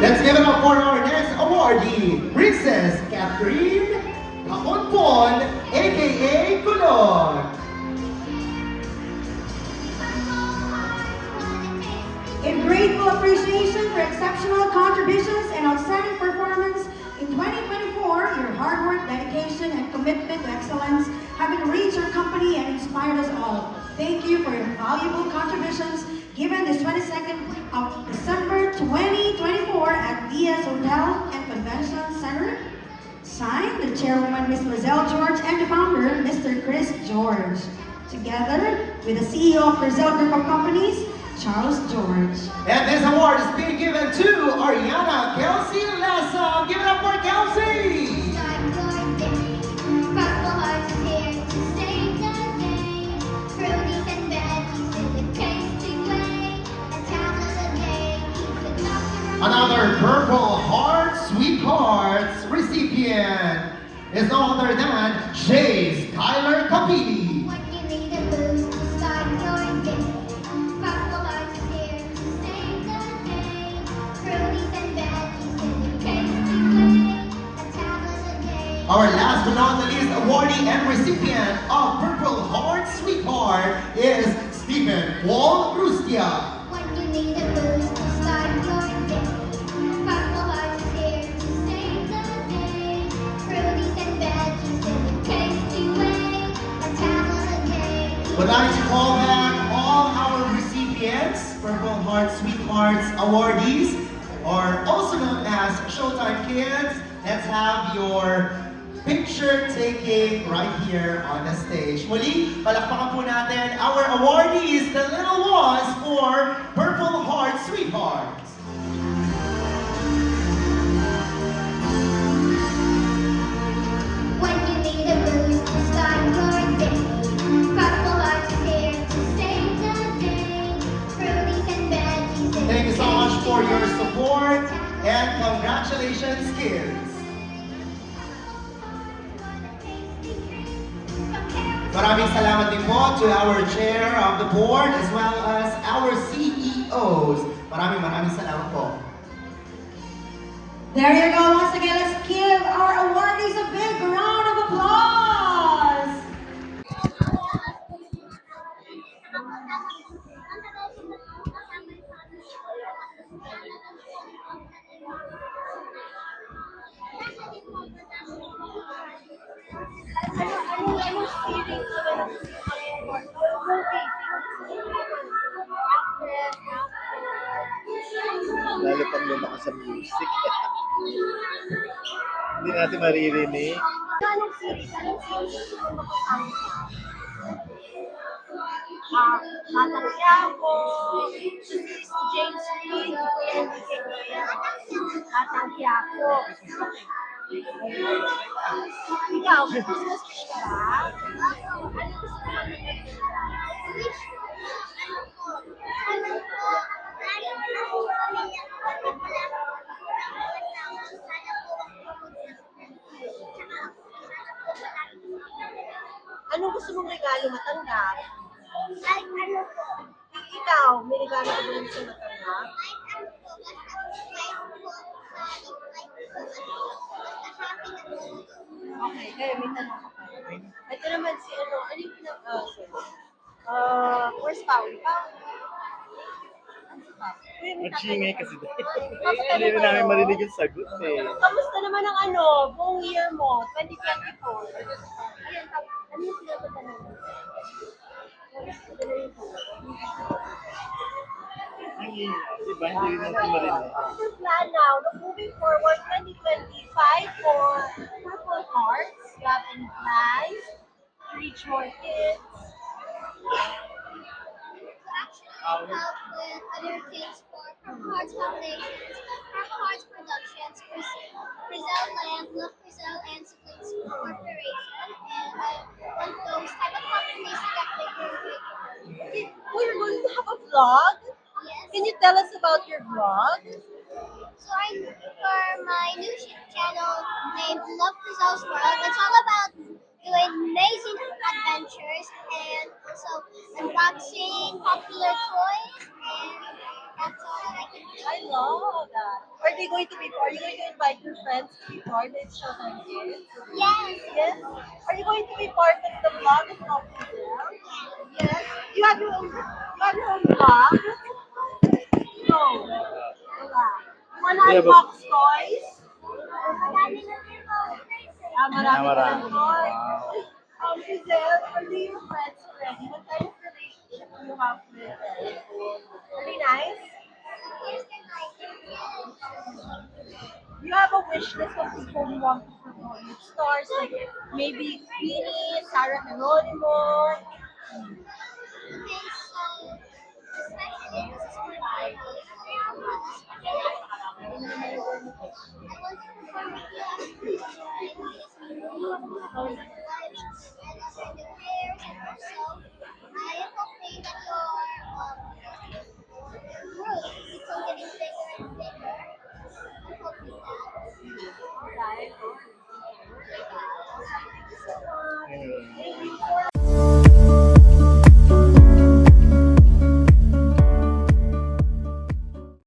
Let's give it up for our next awardee, Princess Catherine Kaponpon, aka Kulon. In grateful appreciation for exceptional contributions and outstanding performance in 2024, your hard work, dedication, and commitment to excellence have enriched our company and inspired us all. Thank you for your valuable contributions given this 22nd of December 2024 at Diaz Hotel and Convention Center. Signed, the chairwoman, Ms. Lizelle George, and the founder, Mr. Chris George. Together with the CEO of Brazil Group of Companies, Charles George. And this award is being given to Ariana Kelsey Lassa. Give it up for Kelsey! Another Purple Heart Sweethearts recipient is no other than Chase Tyler Capini. Our last but not the least awardee and recipient of Purple Heart Sweetheart is Stephen Paul Rustia. Would like to call back all our recipients, Purple Heart Sweethearts awardees, or also known as Showtime Kids. Let's have your picture taking right here on the stage. Muli, palakpakan po natin our awardees, the little ones for Purple Heart Sweethearts. When you need a boost to start your day, Purple Heart is here to save the day. Fruities and veggies. Thank you so much for your support and congratulations, kids. Maraming salamat din po to our chair of the board as well as our CEOs. Maraming salamat po. There you go. Once again, let's give our awardees a big round of applause. Lalo pang lumakas sa music. Hindi natin maririnig. Anong series? Anong series yung makasama? Batang Quiapo, si James Reid, Batang Quiapo. Ikaw, Christmas wish ka ba? Anong gusto mong regalo matanggap? Ay, ano po? Ikaw, may regalo ka ba gusto matanggap? Okay, kaya may tanong ka pa. Ito naman si ano yung horsepower. Mag-ingay kasi dahil. Hindi na namin marinig yung sagot eh. Kamusta naman ang buong year mo, 2024? Ayan, ano yung pinapatanong mo? Ang ingay, diba? Hindi rin natin marinig. What's your plan now? Moving forward, 2025 for Purple Hearts, you have any plans to reach more kids? Help with other kids for Purple Hearts Foundations, Purple Hearts Productions, Brazil Land, Love Brazil, and Siblings Corporation. And I want those type of companies to get bigger and bigger. You're going to have a vlog? Yes. Can you tell us about your vlog? So I'm for my new channel named Love Brazil's World. It's all about doing amazing adventures and also unboxing popular toys, and that's all that I can do. I love that. Are they going to be? Are you going to invite your friends to be part of Showtime Kids? Yes. Yes. Are you going to be part of the vlog of Cocktail? Yes. You have your own. You have your own vlog. No. Wala. You wanna Yeah, but- unbox toys? Marami na rin po. Marami ka marami. ng toys. Giselle, are they your friends already? What kind of relationship do you have with them? Are they nice? Do you have a wish list of people you want to promote? Stars like maybe Queenie, Sarah Geronimo.